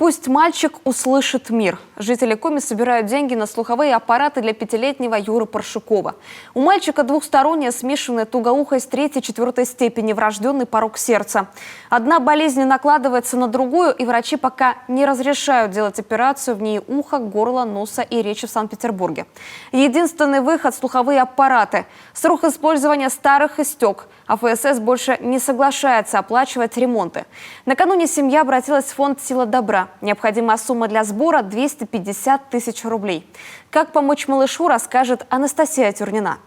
Пусть мальчик услышит мир. Жители Коми собирают деньги на слуховые аппараты для 5-летнего Юры Паршукова. У мальчика двухсторонняя смешанная тугоухость 3-4 степени, врожденный порок сердца. Одна болезнь накладывается на другую, и врачи пока не разрешают делать операцию в ней уха, горла, носа и речи в Санкт-Петербурге. Единственный выход – слуховые аппараты. Срок использования старых истек, а ФСС больше не соглашается оплачивать ремонты. Накануне семья обратилась в фонд «Сила добра». Необходимая сумма для сбора – 250 тысяч рублей. Как помочь малышу, расскажет Анастасия Тюрнина.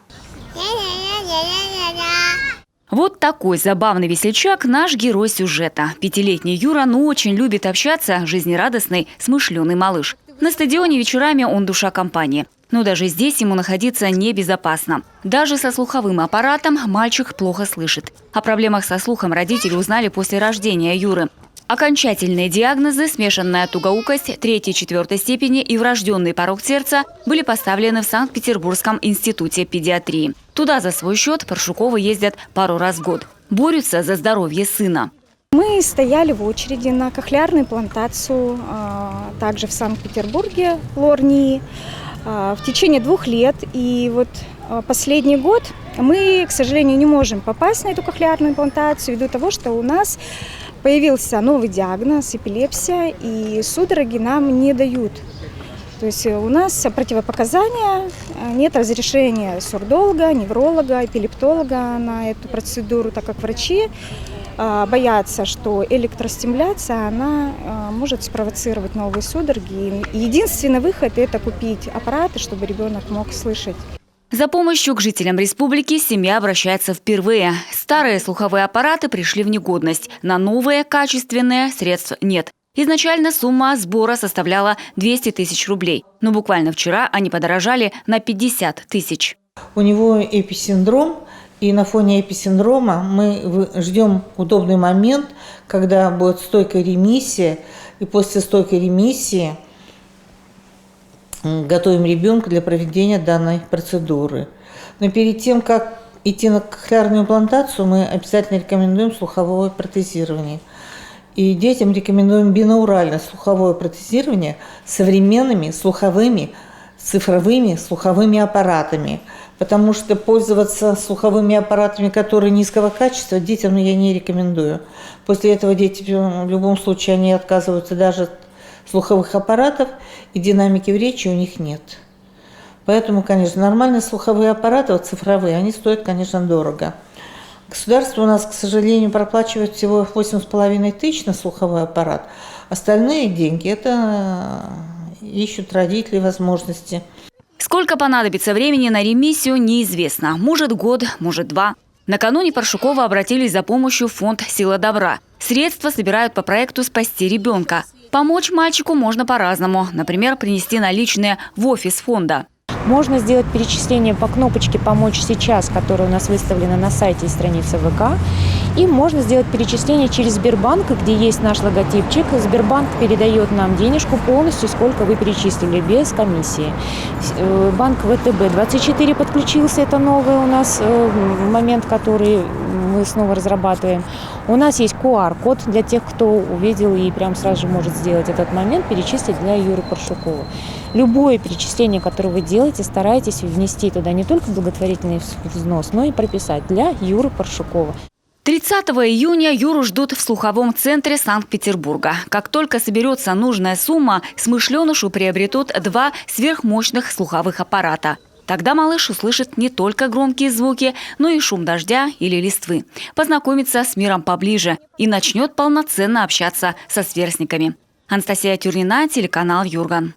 Вот такой забавный весельчак – наш герой сюжета. 5-летний Юра, очень любит общаться, жизнерадостный, смышленый малыш. На стадионе вечерами он душа компании. Но даже здесь ему находиться небезопасно. Даже со слуховым аппаратом мальчик плохо слышит. О проблемах со слухом родители узнали после рождения Юры. Окончательные диагнозы – смешанная тугоукость 3-4 степени и врожденный порок сердца – были поставлены в Санкт-Петербургском институте педиатрии. Туда за свой счет Паршуковы ездят пару раз в год. Борются за здоровье сына. Мы стояли в очереди на кохлеарную имплантацию, также в Санкт-Петербурге, Лорнии, в течение 2 лет. И вот последний год мы, к сожалению, не можем попасть на эту кохлеарную имплантацию ввиду того, что у нас появился новый диагноз – эпилепсия, и судороги нам не дают. То есть у нас противопоказания, нет разрешения сурдолога, невролога, эпилептолога на эту процедуру, так как врачи боятся, что электростимуляция она может спровоцировать новые судороги. И единственный выход – это купить аппараты, чтобы ребенок мог слышать. За помощью к жителям республики семья обращается впервые. Старые слуховые аппараты пришли в негодность. На новые, качественные средств нет. Изначально сумма сбора составляла 200 тысяч рублей. Но буквально вчера они подорожали на 50 тысяч. У него эписиндром. И на фоне эписиндрома мы ждем удобный момент, когда будет стойкая ремиссия. И после стойкой ремиссии готовим ребенка для проведения данной процедуры. Но перед тем, как идти на кохлеарную имплантацию, мы обязательно рекомендуем слуховое протезирование. И детям рекомендуем бинауральное слуховое протезирование с современными слуховыми, цифровыми слуховыми аппаратами. Потому что пользоваться слуховыми аппаратами, которые низкого качества, детям я не рекомендую. После этого дети в любом случае они отказываются даже от слуховых аппаратов, и динамики в речи у них нет. Поэтому, конечно, нормальные слуховые аппараты, вот цифровые, они стоят, конечно, дорого. Государство у нас, к сожалению, проплачивает всего 8,5 тысяч на слуховой аппарат. Остальные деньги – это ищут родители возможности. Сколько понадобится времени на ремиссию, неизвестно. Может, год, может, 2. Накануне Паршукова обратились за помощью в фонд «Сила добра». Средства собирают по проекту «Спасти ребенка». Помочь мальчику можно по-разному. Например, принести наличные в офис фонда. Можно сделать перечисление по кнопочке «Помочь сейчас», которая у нас выставлена на сайте и странице ВК. И можно сделать перечисление через Сбербанк, где есть наш логотипчик. Сбербанк передает нам денежку полностью, сколько вы перечислили, без комиссии. Банк ВТБ-24 подключился, это новый у нас момент, который мы снова разрабатываем. У нас есть QR-код для тех, кто увидел и прям сразу же может сделать этот момент, перечислить для Юры Паршукова. Любое перечисление, которое вы делаете, старайтесь внести туда не только благотворительный взнос, но и прописать для Юры Паршукова. 30 июня Юру ждут в слуховом центре Санкт-Петербурга. Как только соберется нужная сумма, смышленышу приобретут 2 сверхмощных слуховых аппарата. Тогда малыш услышит не только громкие звуки, но и шум дождя или листвы. Познакомится с миром поближе и начнет полноценно общаться со сверстниками. Анастасия Тюрнина, телеканал Юрган.